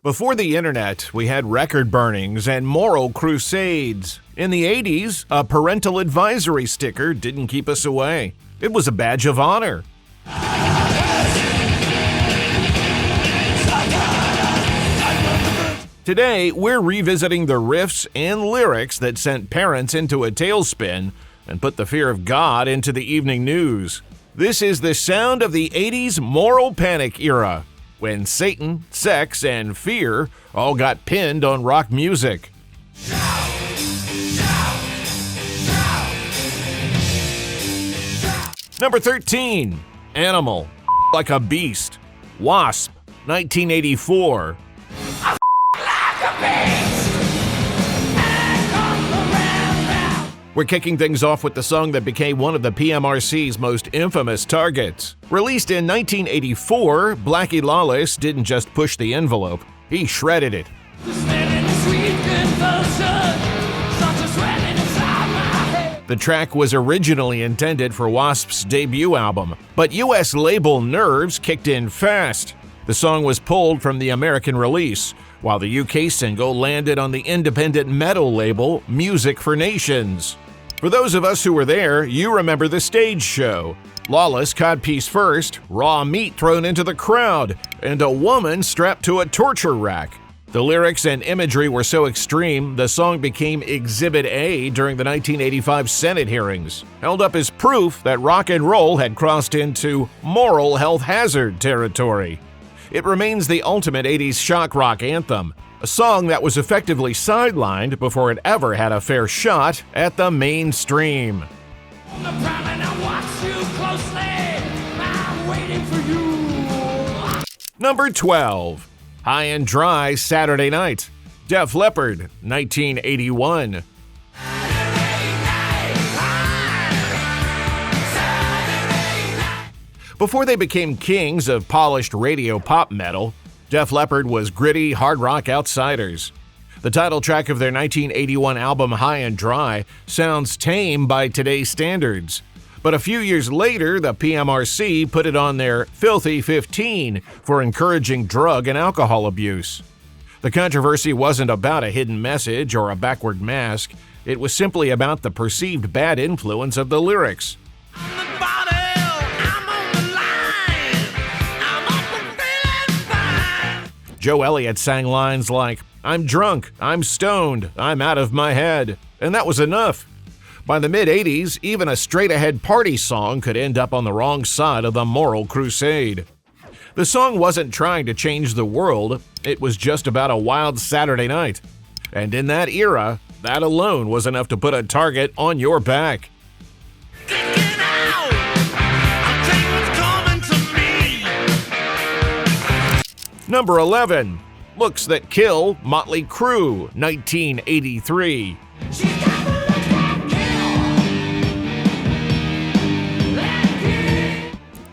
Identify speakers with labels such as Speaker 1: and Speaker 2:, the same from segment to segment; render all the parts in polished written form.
Speaker 1: Before the internet, we had record burnings and moral crusades. In the 80s, a parental advisory sticker didn't keep us away. It was a badge of honor. Today, we're revisiting the riffs and lyrics that sent parents into a tailspin and put the fear of God into the evening news. This is the sound of the 80s moral panic era, when Satan, sex, and fear all got pinned on rock music. Number 13, Animal, Like a Beast, Wasp, 1984. We're kicking things off with the song that became one of the PMRC's most infamous targets. Released in 1984, Blackie Lawless didn't just push the envelope, he shredded it. The track was originally intended for Wasp's debut album, but US label nerves kicked in fast. The song was pulled from the American release, while the UK single landed on the independent metal label Music for Nations. For those of us who were there, you remember the stage show. Lawless codpiece first, raw meat thrown into the crowd, and a woman strapped to a torture rack. The lyrics and imagery were so extreme, the song became Exhibit A during the 1985 Senate hearings, held up as proof that rock and roll had crossed into moral health hazard territory. It remains the ultimate 80s shock rock anthem, a song that was effectively sidelined before it ever had a fair shot at the mainstream. Number 12, High and Dry Saturday Night, Def Leppard, 1981. Before they became kings of polished radio pop metal, Def Leppard was gritty hard rock outsiders. The title track of their 1981 album High and Dry sounds tame by today's standards. But a few years later, the PMRC put it on their Filthy 15 for encouraging drug and alcohol abuse. The controversy wasn't about a hidden message or a backward mask. It was simply about the perceived bad influence of the lyrics. Joe Elliott sang lines like, "I'm drunk, I'm stoned, I'm out of my head," and that was enough. By the mid-80s, even a straight-ahead party song could end up on the wrong side of the moral crusade. The song wasn't trying to change the world, it was just about a wild Saturday night. And in that era, that alone was enough to put a target on your back. Number 11, Looks That Kill, Motley Crue, 1983.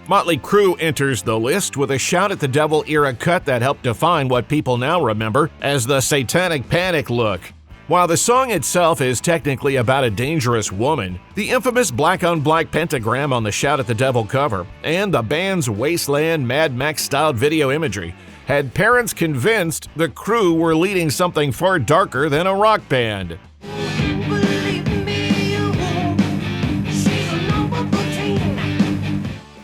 Speaker 1: Motley Crue enters the list with a Shout at the Devil era cut that helped define what people now remember as the Satanic-panic look. While the song itself is technically about a dangerous woman, the infamous black-on-black pentagram on the Shout at the Devil cover and the band's wasteland Mad Max-styled video imagery had parents convinced the Crue were leading something far darker than a rock band.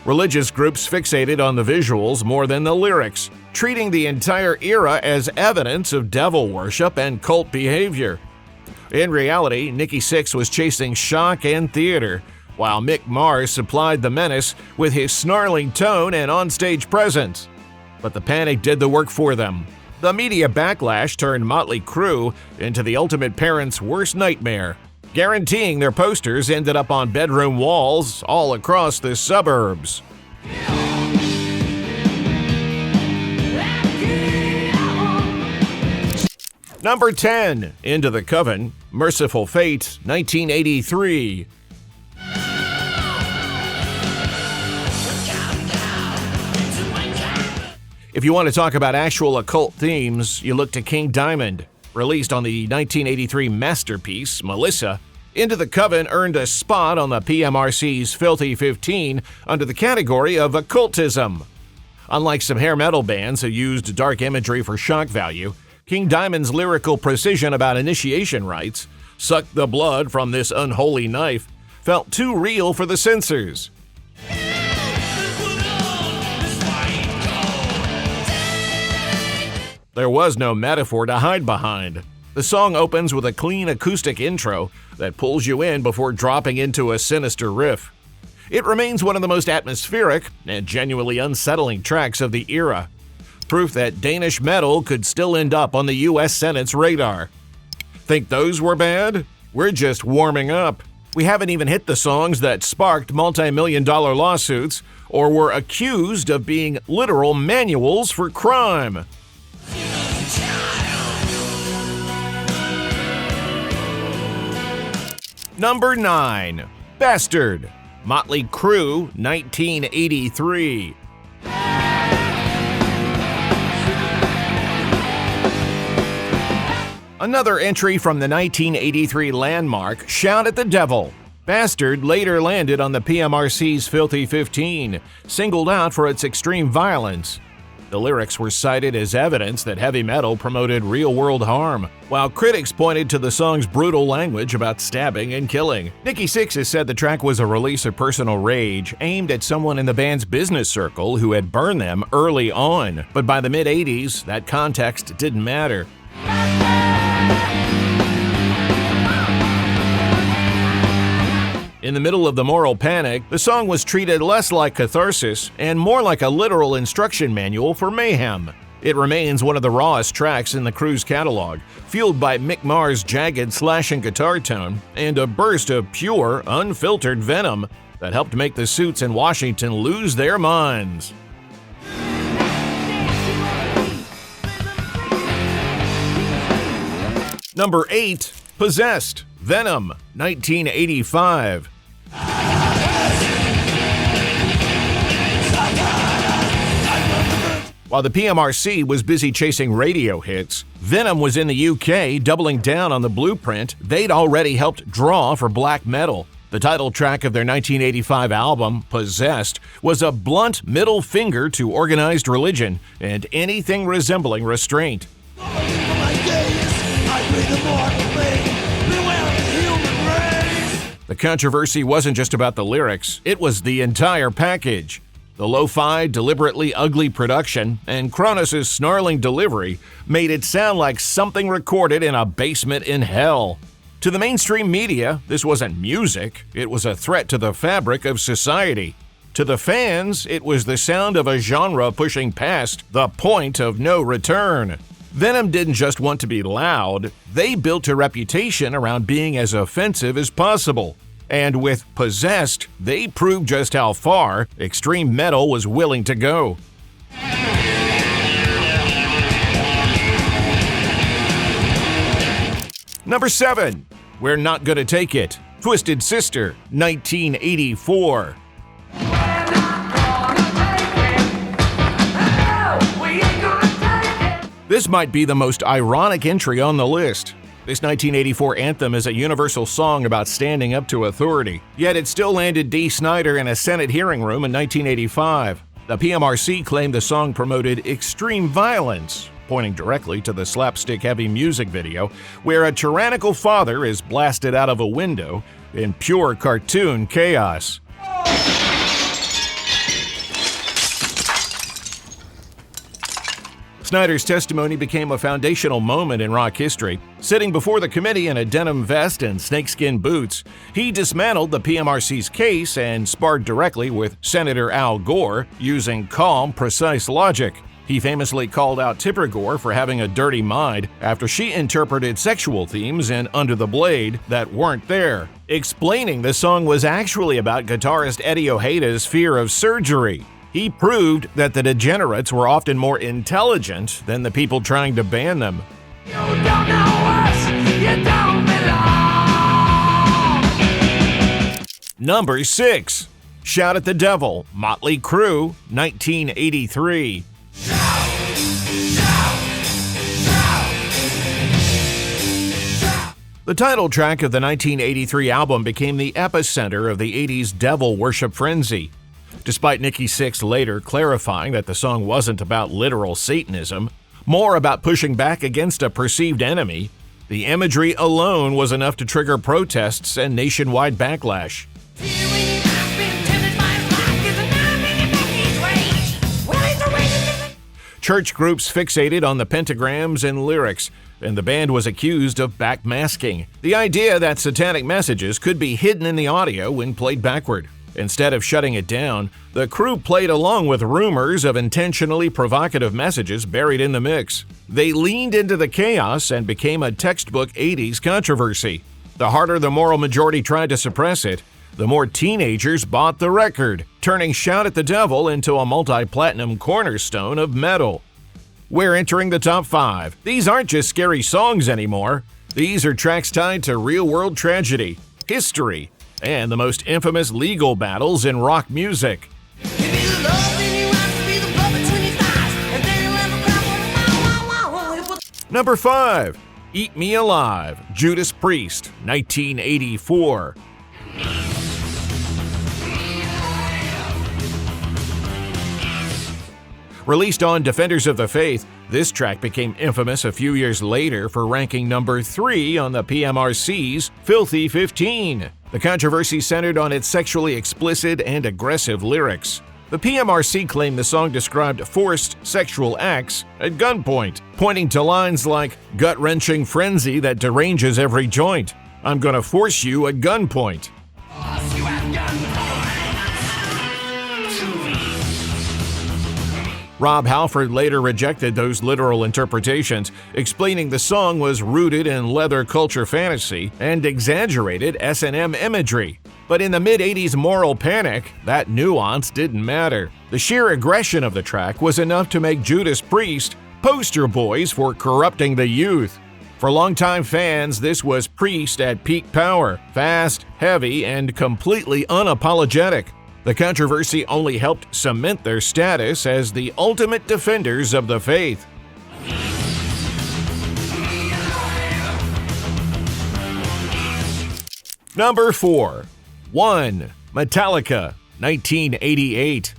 Speaker 1: Religious groups fixated on the visuals more than the lyrics, treating the entire era as evidence of devil worship and cult behavior. In reality, Nikki Sixx was chasing shock and theater, while Mick Mars supplied the menace with his snarling tone and onstage presence. But the panic did the work for them. The media backlash turned Motley Crue into the ultimate parent's worst nightmare, guaranteeing their posters ended up on bedroom walls all across the suburbs. Number 10, Into the Coven, Merciful Fate, 1983. If you want to talk about actual occult themes, you look to King Diamond. Released on the 1983 masterpiece, Melissa, Into the Coven earned a spot on the PMRC's Filthy 15 under the category of occultism. Unlike some hair metal bands who used dark imagery for shock value, King Diamond's lyrical precision about initiation rites, "Suck the blood from this unholy knife," felt too real for the censors. There was no metaphor to hide behind. The song opens with a clean acoustic intro that pulls you in before dropping into a sinister riff. It remains one of the most atmospheric and genuinely unsettling tracks of the era. Proof that Danish metal could still end up on the US Senate's radar. Think those were bad? We're just warming up. We haven't even hit the songs that sparked multi-million-dollar lawsuits or were accused of being literal manuals for crime. Number 9. Bastard. Motley Crue, 1983. Another entry from the 1983 landmark, Shout at the Devil. Bastard later landed on the PMRC's Filthy 15, singled out for its extreme violence. The lyrics were cited as evidence that heavy metal promoted real-world harm, while critics pointed to the song's brutal language about stabbing and killing. Nikki Sixx has said the track was a release of personal rage aimed at someone in the band's business circle who had burned them early on, but by the mid-'80s, that context didn't matter. In the middle of the moral panic, the song was treated less like catharsis and more like a literal instruction manual for mayhem. It remains one of the rawest tracks in the Crue's catalog, fueled by Mick Mars' jagged slashing guitar tone and a burst of pure, unfiltered venom that helped make the suits in Washington lose their minds. Number 8. Possessed. Venom, 1985. While the PMRC was busy chasing radio hits, Venom was in the UK doubling down on the blueprint they'd already helped draw for black metal. The title track of their 1985 album, Possessed, was a blunt middle finger to organized religion and anything resembling restraint. The controversy wasn't just about the lyrics, it was the entire package. The lo-fi, deliberately ugly production and Kronos' snarling delivery made it sound like something recorded in a basement in hell. To the mainstream media, this wasn't music, it was a threat to the fabric of society. To the fans, it was the sound of a genre pushing past the point of no return. Venom didn't just want to be loud, they built a reputation around being as offensive as possible. And with Possessed, they proved just how far extreme metal was willing to go. Number 7. We're Not Gonna Take It. Twisted Sister, 1984. This might be the most ironic entry on the list. This 1984 anthem is a universal song about standing up to authority, yet it still landed Dee Snider in a Senate hearing room in 1985. The PMRC claimed the song promoted extreme violence, pointing directly to the slapstick-heavy music video where a tyrannical father is blasted out of a window in pure cartoon chaos. Snider's testimony became a foundational moment in rock history. Sitting before the committee in a denim vest and snakeskin boots, he dismantled the PMRC's case and sparred directly with Senator Al Gore using calm, precise logic. He famously called out Tipper Gore for having a dirty mind after she interpreted sexual themes in Under the Blade that weren't there, explaining the song was actually about guitarist Eddie Ojeda's fear of surgery. He proved that the degenerates were often more intelligent than the people trying to ban them. You don't know us, you don't belong. Number 6. Shout at the Devil, Motley Crue, 1983. The title track of the 1983 album became the epicenter of the 80s devil worship frenzy. Despite Nikki Sixx later clarifying that the song wasn't about literal Satanism, more about pushing back against a perceived enemy, the imagery alone was enough to trigger protests and nationwide backlash. Church groups fixated on the pentagrams and lyrics, and the band was accused of backmasking, the idea that satanic messages could be hidden in the audio when played backward. Instead of shutting it down, the crew played along with rumors of intentionally provocative messages buried in the mix. They leaned into the chaos and became a textbook 80s controversy. The harder the moral majority tried to suppress it, the more teenagers bought the record, turning Shout at the Devil into a multi-platinum cornerstone of metal. We're entering the top 5. These aren't just scary songs anymore. These are tracks tied to real-world tragedy, history, and the most infamous legal battles in rock music. Number 5. Eat Me Alive, Judas Priest, 1984. Released on Defenders of the Faith, this track became infamous a few years later for ranking number 3 on the PMRC's Filthy 15. The controversy centered on its sexually explicit and aggressive lyrics. The PMRC claimed the song described forced sexual acts at gunpoint, pointing to lines like, "gut-wrenching frenzy that deranges every joint. I'm gonna force you at gunpoint." Rob Halford later rejected those literal interpretations, explaining the song was rooted in leather culture fantasy and exaggerated S&M imagery. But in the mid-80s moral panic, that nuance didn't matter. The sheer aggression of the track was enough to make Judas Priest poster boys for corrupting the youth. For longtime fans, this was Priest at peak power, fast, heavy, and completely unapologetic. The controversy only helped cement their status as the ultimate defenders of the faith. Number 4. 1. Metallica, 1988.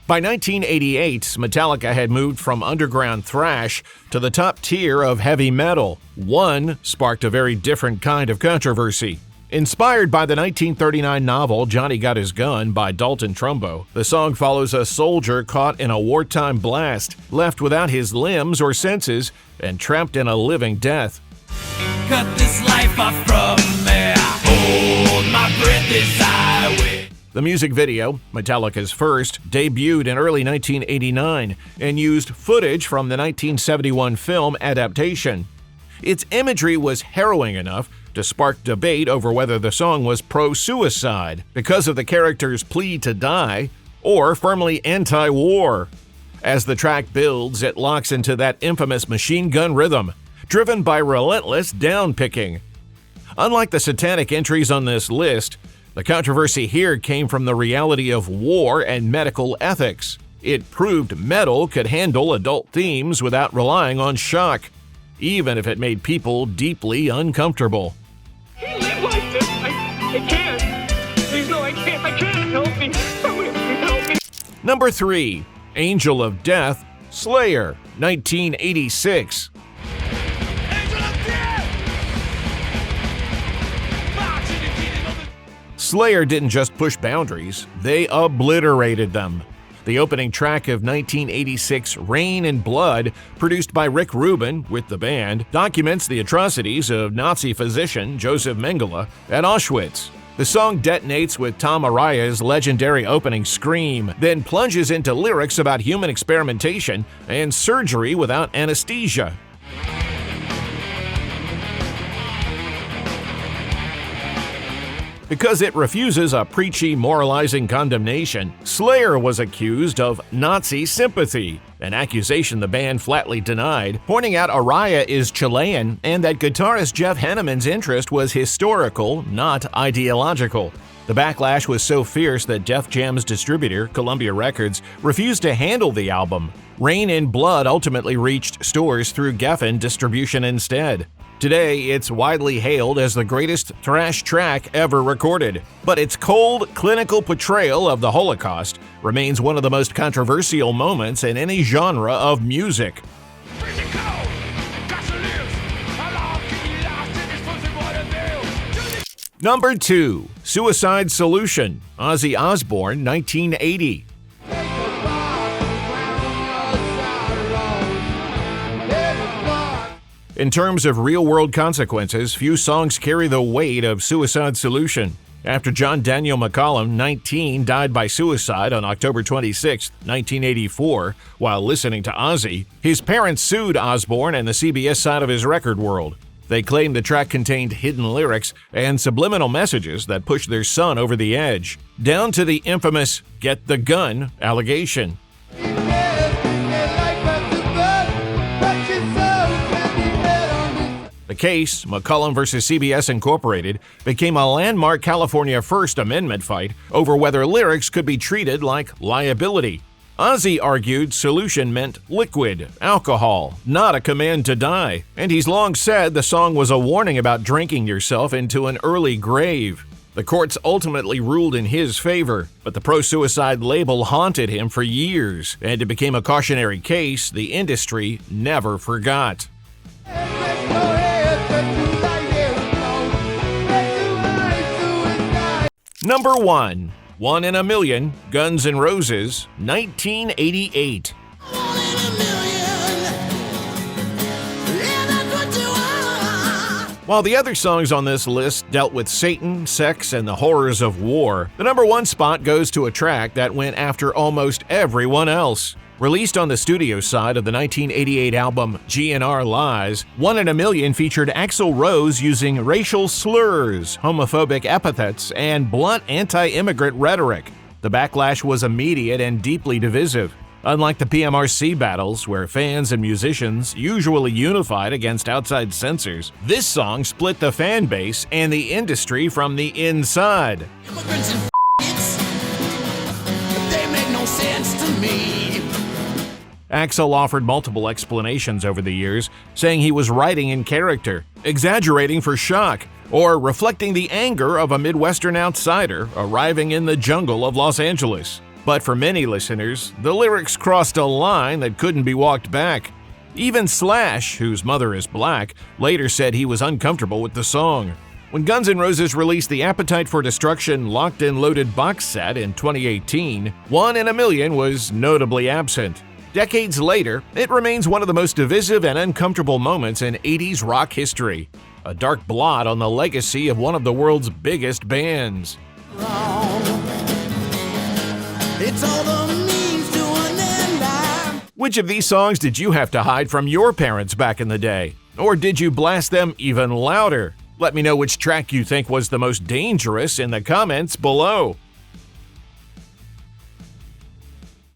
Speaker 1: By 1988, Metallica had moved from underground thrash to the top tier of heavy metal. One sparked a very different kind of controversy. Inspired by the 1939 novel Johnny Got His Gun by Dalton Trumbo, the song follows a soldier caught in a wartime blast, left without his limbs or senses, and trapped in a living death. Cut this life off from me, hold my breath as I wait. The music video, Metallica's first, debuted in early 1989 and used footage from the 1971 film adaptation. Its imagery was harrowing enough to spark debate over whether the song was pro-suicide because of the character's plea to die or firmly anti-war. As the track builds, it locks into that infamous machine gun rhythm, driven by relentless downpicking. Unlike the satanic entries on this list, the controversy here came from the reality of war and medical ethics. It proved metal could handle adult themes without relying on shock, even if it made people deeply uncomfortable.
Speaker 2: I live like this. I can't. Please, no, I can't. I can't. Help me. Somebody help me.
Speaker 1: Number 3. Angel of Death, Slayer, 1986. Slayer didn't just push boundaries, they obliterated them. The opening track of 1986, Rain and Blood, produced by Rick Rubin with the band, documents the atrocities of Nazi physician Joseph Mengele at Auschwitz. The song detonates with Tom Araya's legendary opening scream, then plunges into lyrics about human experimentation and surgery without anesthesia. Because it refuses a preachy, moralizing condemnation, Slayer was accused of Nazi sympathy, an accusation the band flatly denied, pointing out Araya is Chilean and that guitarist Jeff Hanneman's interest was historical, not ideological. The backlash was so fierce that Def Jam's distributor, Columbia Records, refused to handle the album. Rain and Blood ultimately reached stores through Geffen distribution instead. Today, it's widely hailed as the greatest thrash track ever recorded, but its cold, clinical portrayal of the Holocaust remains one of the most controversial moments in any genre of music. Number 2. Suicide Solution, Ozzy Osbourne, 1980. In terms of real-world consequences, few songs carry the weight of Suicide Solution. After John Daniel McCollum, 19, died by suicide on October 26, 1984, while listening to Ozzy, his parents sued Osbourne and the CBS side of his record world. They claimed the track contained hidden lyrics and subliminal messages that pushed their son over the edge, down to the infamous "Get the Gun" allegation. The case, McCollum vs. CBS Incorporated, became a landmark California First Amendment fight over whether lyrics could be treated like liability. Ozzy argued solution meant liquid, alcohol, not a command to die, and he's long said the song was a warning about drinking yourself into an early grave. The courts ultimately ruled in his favor, but the pro-suicide label haunted him for years, and it became a cautionary case the industry never forgot. Number 1. One in a Million, Guns N' Roses, 1988. While the other songs on this list dealt with Satan, sex, and the horrors of war, the number 1 spot goes to a track that went after almost everyone else. Released on the studio side of the 1988 album GNR Lies, One in a Million featured Axl Rose using racial slurs, homophobic epithets, and blunt anti-immigrant rhetoric. The backlash was immediate and deeply divisive. Unlike the PMRC battles, where fans and musicians usually unified against outside censors, this song split the fan base and the industry from the inside.
Speaker 3: Immigrants and they make no sense to me.
Speaker 1: Axl offered multiple explanations over the years, saying he was writing in character, exaggerating for shock, or reflecting the anger of a Midwestern outsider arriving in the jungle of Los Angeles. But for many listeners, the lyrics crossed a line that couldn't be walked back. Even Slash, whose mother is black, later said he was uncomfortable with the song. When Guns N' Roses released the Appetite for Destruction Locked and Loaded box set in 2018, One in a Million was notably absent. Decades later, it remains one of the most divisive and uncomfortable moments in 80s rock history, a dark blot on the legacy of one of the world's biggest bands.
Speaker 3: It's all the means to an end.
Speaker 1: Which of these songs did you have to hide from your parents back in the day? Or did you blast them even louder? Let me know which track you think was the most dangerous in the comments below.